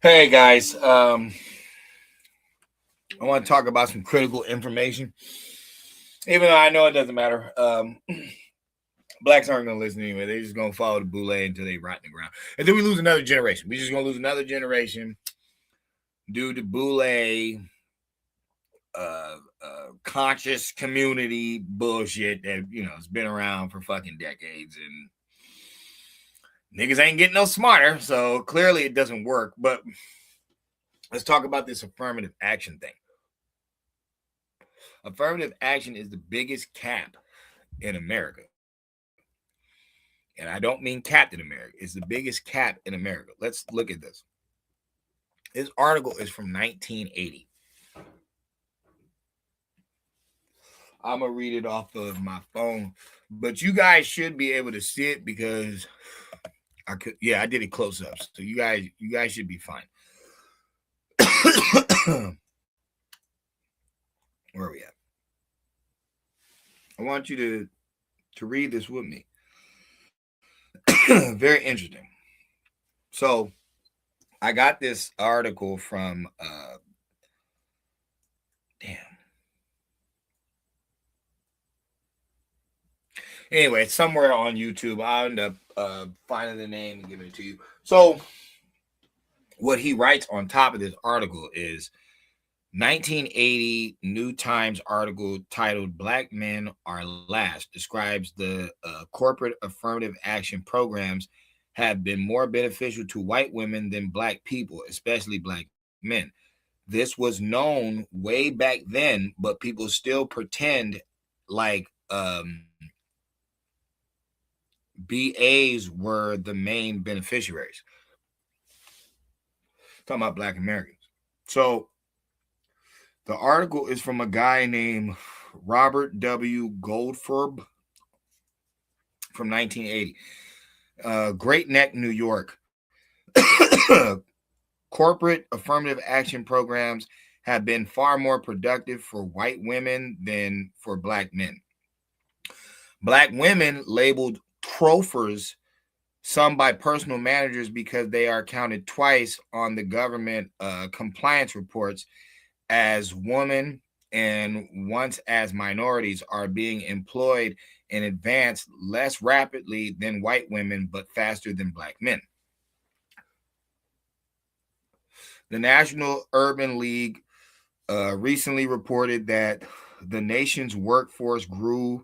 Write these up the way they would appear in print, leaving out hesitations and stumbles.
Hey guys, I want to talk about some critical information. Even though I know it doesn't matter, blacks aren't going to listen anyway. They're just going to follow the boule until they rot in the ground, and then we lose another generation. We're just going to lose another generation due to boule, conscious community bullshit that has been around for fucking decades, and niggas ain't getting no smarter. So clearly, it doesn't work. But let's talk about this affirmative action thing. Affirmative action is the biggest cap in America. And I don't mean Captain America. It's the biggest cap in America. Let's look at this. This article is from 1980. I'm going to read it off of my phone. But you guys should be able to see it because I did it close up. So you guys should be fine. Where are we at? I want you to read this with me. Very interesting. So I got this article from Anyway, it's somewhere on YouTube. I'll end up finding the name and giving it to you. So what he writes on top of this article is 1980 New Times article titled "Black Men Are Last" describes the corporate affirmative action programs have been more beneficial to white women than black people, especially black men. This was known way back then, but people still pretend like BAs were the main beneficiaries. Talking about black Americans. So the article is from a guy named Robert W. Goldfarb from 1980. Great Neck, New York. Corporate affirmative action programs have been far more productive for white women than for black men. Black women labeled trophers, some by personal managers because they are counted twice on the government compliance reports, as women and once as minorities are being employed in advance less rapidly than white women, but faster than black men. The National Urban League recently reported that the nation's workforce grew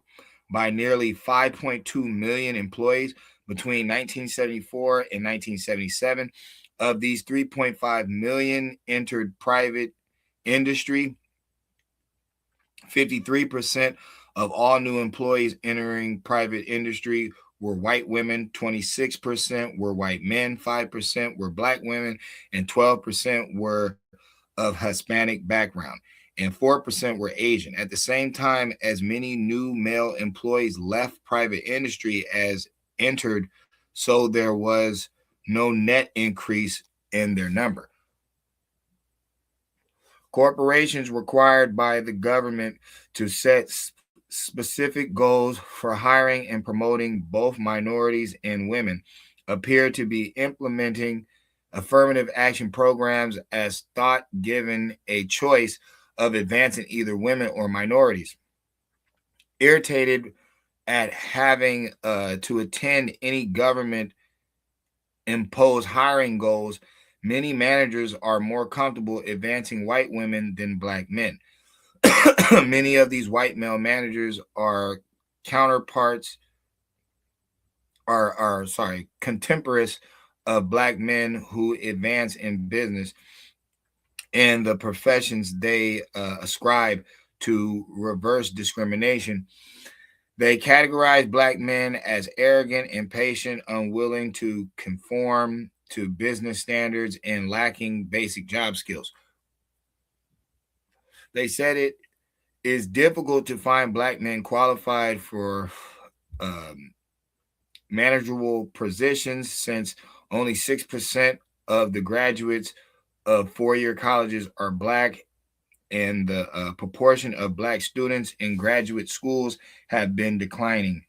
by nearly 5.2 million employees between 1974 and 1977. Of these, 3.5 million entered private industry. 53% of all new employees entering private industry were white women, 26% were white men, 5% were black women, and 12% were of Hispanic background, and 4% were Asian. At the same time, as many new male employees left private industry as entered, so there was no net increase in their number. Corporations required by the government to set specific goals for hiring and promoting both minorities and women appear to be implementing affirmative action programs as thought given a choice of advancing either women or minorities. Irritated at having to attend any government imposed hiring goals, many managers are more comfortable advancing white women than black men. Many of these white male managers are contemporaries of black men who advance in business and the professions they ascribe to reverse discrimination. They categorize black men as arrogant, impatient, unwilling to conform to business standards, and lacking basic job skills. They said it is difficult to find black men qualified for manageable positions since only 6% of the graduates of four-year colleges are black, and the proportion of black students in graduate schools have been declining.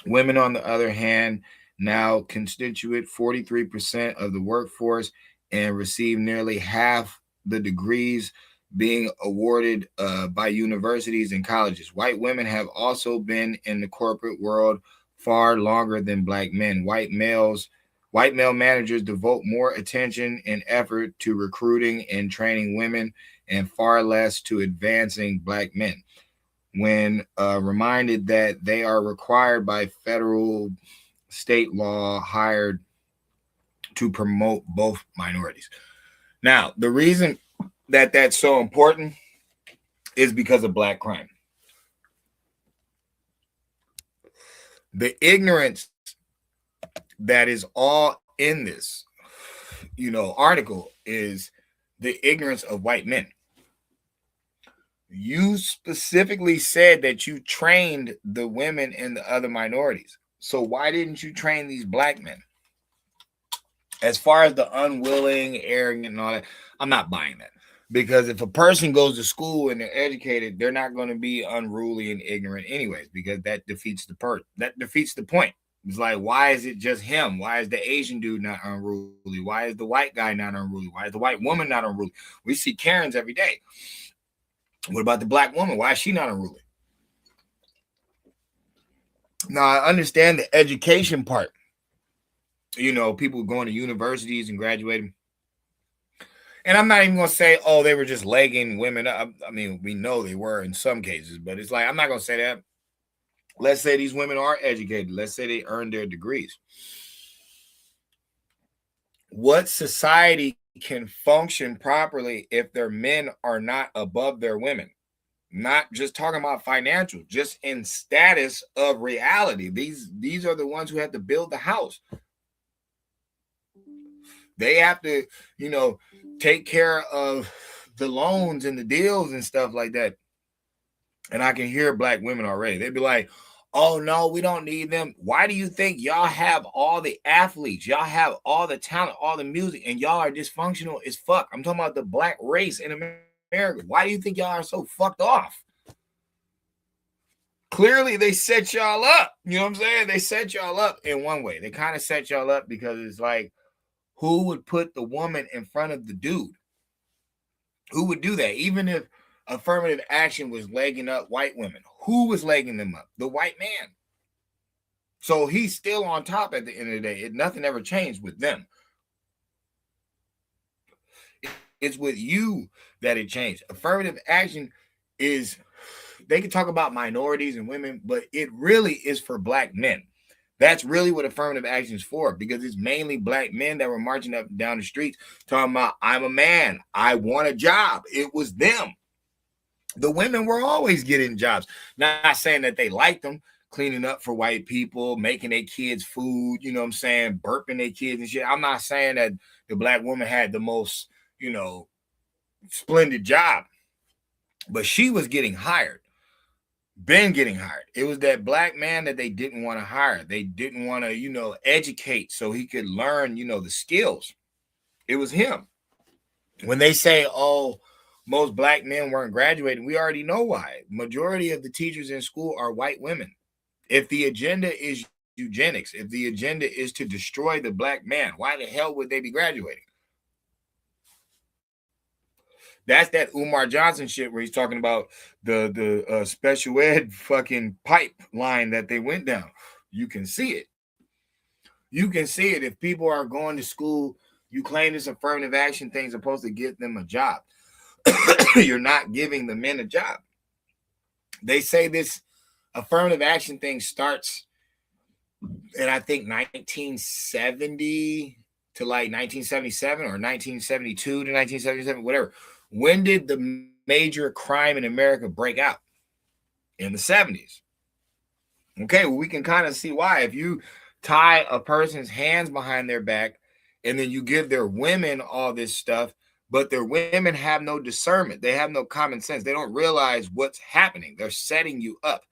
Women, on the other hand, now constitute 43% of the workforce and receive nearly half the degrees being awarded by universities and colleges. White women have also been in the corporate world far longer than black men. White male managers devote more attention and effort to recruiting and training women and far less to advancing black men. When reminded that they are required by federal state law hired to promote both minorities. Now, the reason that that's so important is because of black crime. The ignorance that is all in this, article is the ignorance of white men. You specifically said that you trained the women and the other minorities. So why didn't you train these black men? As far as the unwilling, arrogant, and all that, I'm not buying that. Because if a person goes to school and they're educated, they're not going to be unruly and ignorant anyways, because that defeats the point. It's like, why is it just him? Why is the Asian dude not unruly? Why is the white guy not unruly? Why is the white woman not unruly? We see Karens every day. What about the black woman? Why is she not unruly? Now, I understand the education part. People going to universities and graduating. And I'm not even going to say, oh, they were just legging women up. I mean, we know they were in some cases, but it's like, I'm not going to say that. Let's say these women are educated. Let's say they earned their degrees. What society can function properly if their men are not above their women? Not just talking about financial, just in status of reality. These are the ones who have to build the house. They have to, take care of the loans and the deals and stuff like that. And I can hear black women already. They'd be like, oh, no, we don't need them. Why do you think y'all have all the athletes? Y'all have all the talent, all the music, and y'all are dysfunctional as fuck. I'm talking about the black race in America. Why do you think y'all are so fucked off? Clearly, they set y'all up. You know what I'm saying? They set y'all up in one way. They kind of set y'all up because it's like, who would put the woman in front of the dude? Who would do that? Even if affirmative action was legging up white women, who was legging them up? The white man. So he's still on top at the end of the day. Nothing ever changed with them. It's with you that it changed. Affirmative action is, they can talk about minorities and women, but it really is for black men. That's really what affirmative action is for, because it's mainly black men that were marching up and down the streets talking about, I'm a man, I want a job. It was them. The women were always getting jobs. Not saying that they liked them, cleaning up for white people, making their kids food, you know what I'm saying, burping their kids and shit. I'm not saying that the black woman had the most, splendid job, but she was getting hired. Been getting hired. It was that black man that they didn't want to hire. They didn't want to, educate so he could learn, the skills. It was him. When they say, oh, most black men weren't graduating, we already know why. Majority of the teachers in school are white women. If the agenda is eugenics, if the agenda is to destroy the black man, why the hell would they be graduating? That's that Umar Johnson shit where he's talking about the special ed fucking pipeline that they went down. You can see it. You can see it. If people are going to school, you claim this affirmative action thing is supposed to give them a job. You're not giving the men a job. They say this affirmative action thing starts in, I think, 1970 to like 1977 or 1972 to 1977, whatever. When did the major crime in America break out? In the 70s. Okay, well, we can kind of see why. If you tie a person's hands behind their back and then you give their women all this stuff, but their women have no discernment. They have no common sense. They don't realize what's happening. They're setting you up.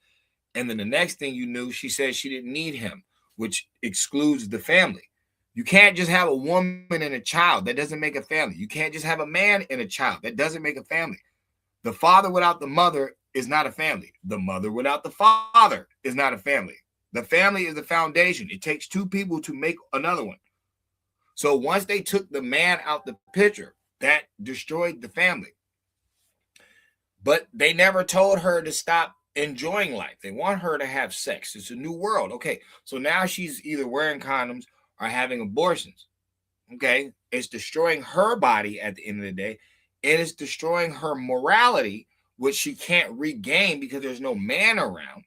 And then the next thing you knew, she said she didn't need him, which excludes the family. You can't just have a woman and a child. That doesn't make a family. You can't just have a man and a child. That doesn't make a family. The father without the mother is not a family. The mother without the father is not a family. The family is the foundation. It takes two people to make another one. So once they took the man out the picture, that destroyed the family. But they never told her to stop enjoying life. They want her to have sex. It's a new world. Okay. So now she's either wearing condoms or having abortions. Okay. It's destroying her body at the end of the day. And it's destroying her morality, which she can't regain because there's no man around.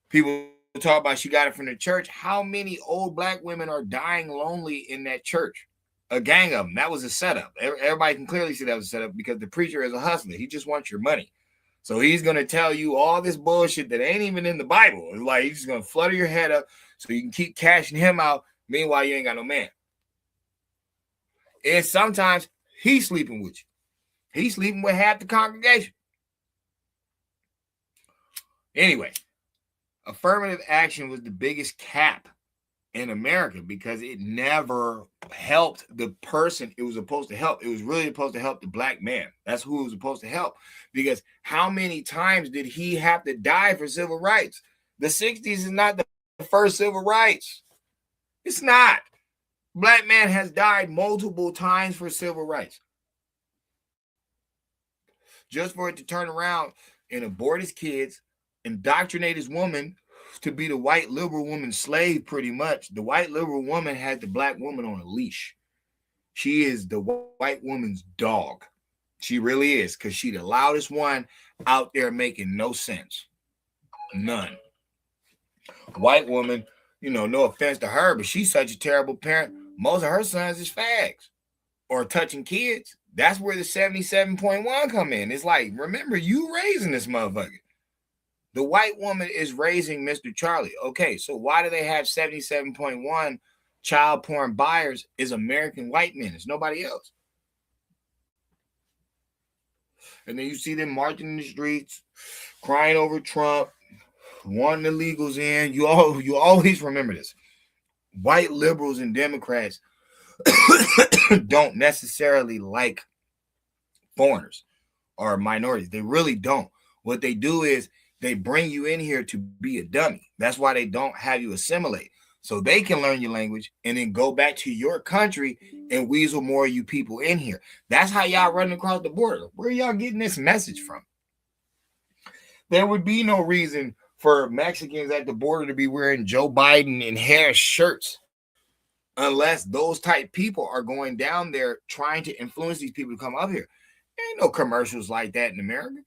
People talk about she got it from the church. How many old black women are dying lonely in that church? A gang of them. That was a setup. Everybody can clearly see that was a setup because the preacher is a hustler. He just wants your money. So he's going to tell you all this bullshit that ain't even in the Bible. It's like he's just going to flutter your head up so you can keep cashing him out. Meanwhile, you ain't got no man. And sometimes he's sleeping with you. He's sleeping with half the congregation. Anyway, affirmative action was the biggest cap in America because it never helped the person it was supposed to help. It was really supposed to help the black man. That's who it was supposed to help. Because how many times did he have to die for civil rights? The 60s is not the first civil rights. It's not. Black man has died multiple times for civil rights. Just for it to turn around and abort his kids, indoctrinate his woman to be the white liberal woman's slave, pretty much. The white liberal woman had the black woman on a leash. She is the white woman's dog. She really is, because she's the loudest one out there making no sense. None. White woman, no offense to her, but she's such a terrible parent. Most of her sons is fags or touching kids. That's where the 77.1 come in. It's like, remember, you raising this motherfucker. The white woman is raising Mr. Charlie. Okay, so why do they have 77.1 child porn buyers is American white men? It's nobody else. And then you see them marching in the streets, crying over Trump, wanting the illegals in. You always remember this. White liberals and Democrats don't necessarily like foreigners or minorities. They really don't. What they do is they bring you in here to be a dummy. That's why they don't have you assimilate. So they can learn your language and then go back to your country and weasel more of you people in here. That's how y'all running across the border. Where are y'all getting this message from? There would be no reason for Mexicans at the border to be wearing Joe Biden and Harris shirts unless those type people are going down there trying to influence these people to come up here. There ain't no commercials like that in America.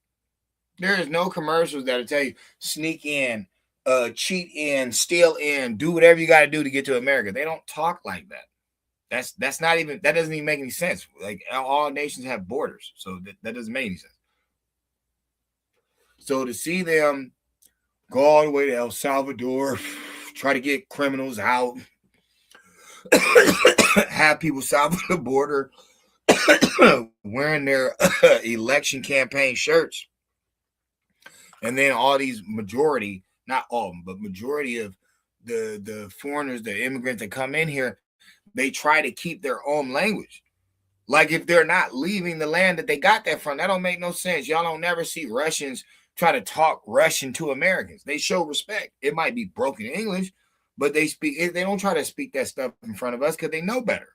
There is no commercials that'll tell you sneak in, cheat in, steal in, do whatever you got to do to get to America. They don't talk like that. That's not even, that doesn't even make any sense. Like all nations have borders, so that doesn't make any sense. So to see them go all the way to El Salvador, try to get criminals out, have people south of the border wearing their election campaign shirts. And then all these majority, not all of them, but majority of the foreigners, the immigrants that come in here, they try to keep their own language. Like if they're not leaving the land that they got that from, that don't make no sense. Y'all don't never see Russians try to talk Russian to Americans. They show respect. It might be broken English, but they don't try to speak that stuff in front of us because they know better.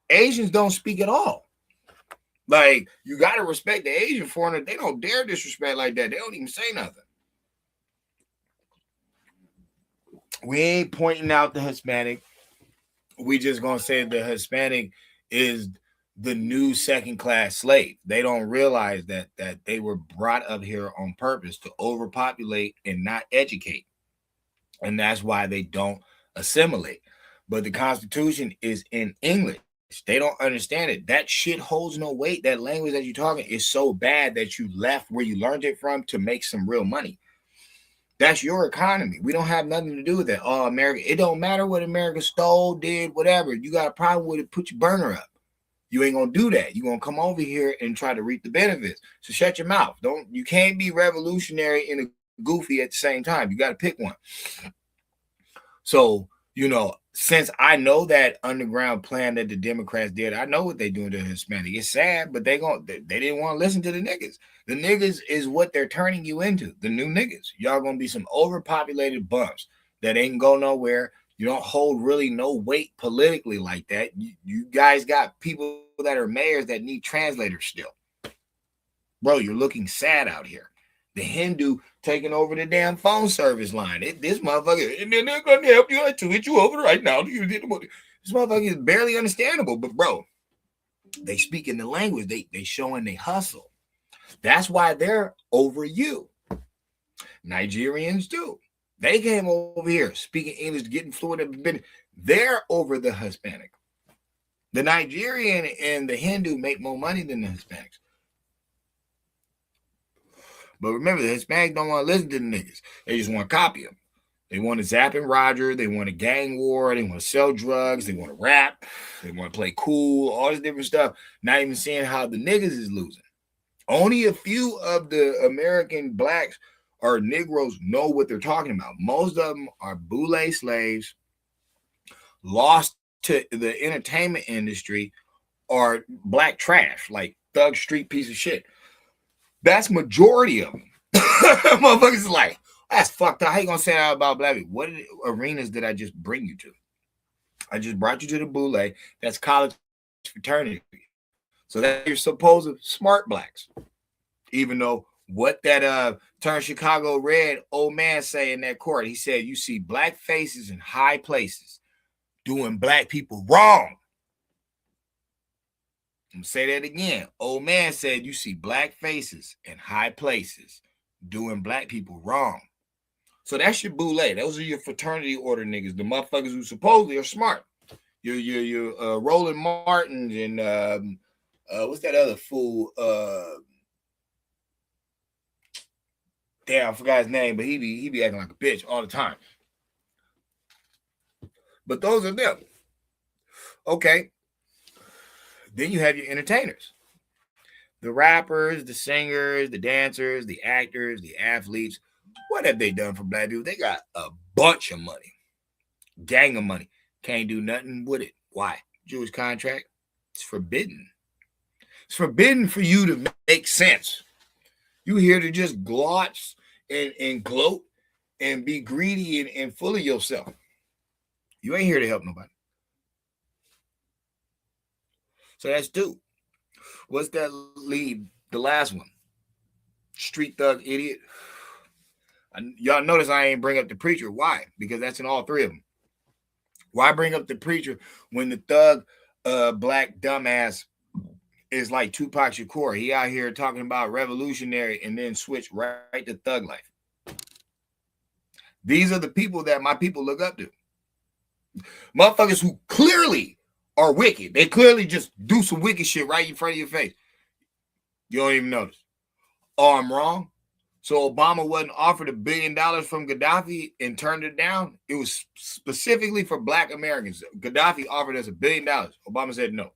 Asians don't speak at all. Like, you got to respect the Asian foreigner. They don't dare disrespect like that. They don't even say nothing. We ain't pointing out the Hispanic. We just going to say the Hispanic is the new second-class slave. They don't realize that they were brought up here on purpose to overpopulate and not educate. And that's why they don't assimilate. But the Constitution is in English. They don't understand it. That shit holds no weight. That language that you're talking is so bad that you left where you learned it from to make some real money. That's your economy. We don't have nothing to do with that. Oh, America, it don't matter what America stole, did, whatever. You got a problem with it, put your burner up. You ain't gonna do that. You're gonna come over here and try to reap the benefits. So shut your mouth. You can't be revolutionary and a goofy at the same time. You got to pick one. So, since I know that underground plan that the Democrats did, I know what they're doing to the Hispanic. It's sad, but they didn't want to listen to the niggas. The niggas is what they're turning you into, the new niggas. Y'all gonna be some overpopulated bumps that ain't go nowhere, You don't hold really no weight politically like that. You guys got people that are mayors that need translators still. Bro, you're looking sad out here. The Hindu taking over the damn phone service line. This motherfucker, and then they're going to help you to hit you over right now. This motherfucker is barely understandable, but bro, they speak in the language. They showing they hustle. That's why they're over you. Nigerians too. They came over here speaking English, getting fluent. They're over the Hispanic. The Nigerian and the Hindu make more money than the Hispanics. But remember, the Hispanics don't want to listen to the niggas. They just want to copy them. They want to zap and Roger. They want a gang war. They want to sell drugs. They want to rap. They want to play cool. All this different stuff. Not even seeing how the niggas is losing. Only a few of the American blacks or Negroes know what they're talking about. Most of them are boule slaves, lost to the entertainment industry, or black trash, like thug street piece of shit. That's majority of them. Motherfuckers is like, that's fucked up. How you gonna say that about black people? What arenas did I just bring you to? I just brought you to the boule. That's college fraternity. So that's your supposed smart blacks. Even though what that Turn Chicago Red old man say in that court, he said, you see black faces in high places doing black people wrong. I'm gonna say that again. Old man said, you see black faces in high places doing black people wrong. So that's your boule. Those are your fraternity order niggas, the motherfuckers who supposedly are smart. Your Roland Martins and what's that other fool? Damn, I forgot his name, but he be acting like a bitch all the time. But those are them. Okay. Then you have your entertainers. The rappers, the singers, the dancers, the actors, the athletes. What have they done for black people? They got a bunch of money. Gang of money. Can't do nothing with it. Why? Jewish contract. It's forbidden. It's forbidden for you to make sense. You here to just gloss and gloat and be greedy and full of yourself. You ain't here to help nobody. So that's two. What's that lead? The last one. Street thug idiot. Y'all notice I ain't bring up the preacher. Why? Because that's in all three of them. Why bring up the preacher when the thug black dumbass is like Tupac Shakur? He out here talking about revolutionary and then switch right to thug life. These are the people that my people look up to. Motherfuckers who clearly are wicked. They clearly just do some wicked shit right in front of your face. You don't even notice. Oh, I'm wrong. So Obama wasn't offered $1 billion from Gaddafi and turned it down. It was specifically for black Americans. Gaddafi offered us $1 billion. Obama said no.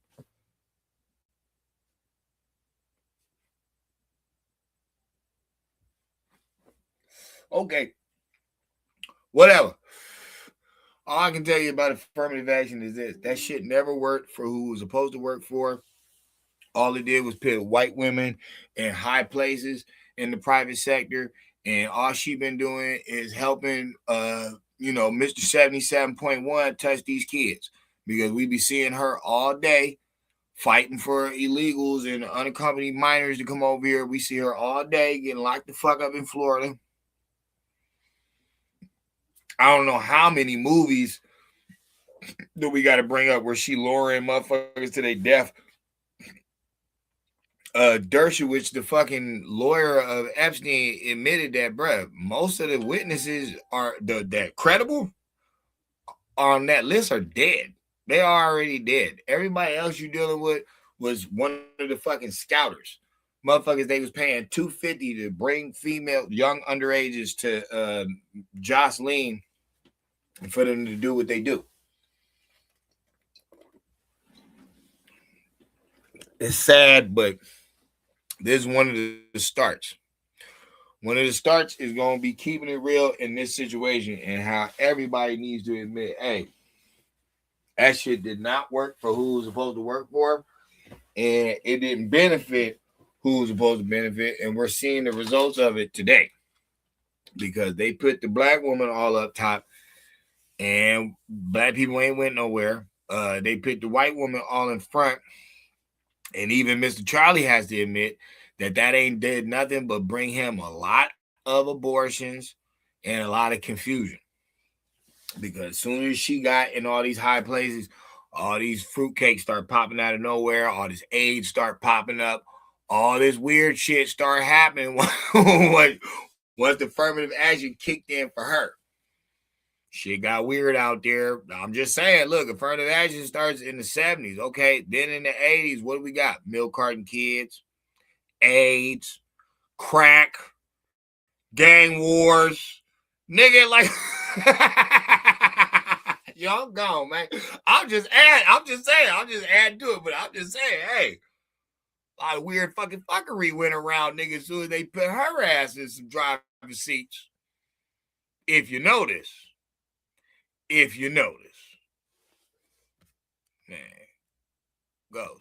Okay. Whatever. All I can tell you about affirmative action is this. That shit never worked for who it was supposed to work for. All it did was put white women in high places in the private sector. And all she been doing is helping, Mr. 77.1 touch these kids. Because we be seeing her all day fighting for illegals and unaccompanied minors to come over here. We see her all day getting locked the fuck up in Florida. I don't know how many movies that we got to bring up where she luring motherfuckers to their death. Dershowitz, the fucking lawyer of Epstein, admitted that, bruh, most of the witnesses are that credible on that list are dead. They are already dead. Everybody else you're dealing with was one of the fucking scouters. Motherfuckers, they was paying $250 to bring female young underages to Jocelyn and for them to do what they do. It's sad, but this is one of the starts. One of the starts is going to be keeping it real in this situation and how everybody needs to admit, hey, that shit did not work for who it was supposed to work for, and it didn't benefit who was supposed to benefit, and we're seeing the results of it today because they put the black woman all up top And black people ain't went nowhere. They put the white woman all in front. And even Mr. Charlie has to admit that ain't did nothing but bring him a lot of abortions and a lot of confusion. Because as soon as she got in all these high places, all these fruitcakes start popping out of nowhere, all this AIDS start popping up, all this weird shit start happening once the affirmative action kicked in for her. Shit got weird out there. I'm just saying, look, affirmative action starts in the 70s. Okay. Then in the 80s, what do we got? Milk carton kids, AIDS, crack, gang wars. Nigga, like yo, I'm gone, man. I'm just adding to it, but I'm just saying, hey, a lot of weird fucking fuckery went around, nigga, as soon as they put her ass in some driver's seats. If you notice. If you notice. Man. Goes.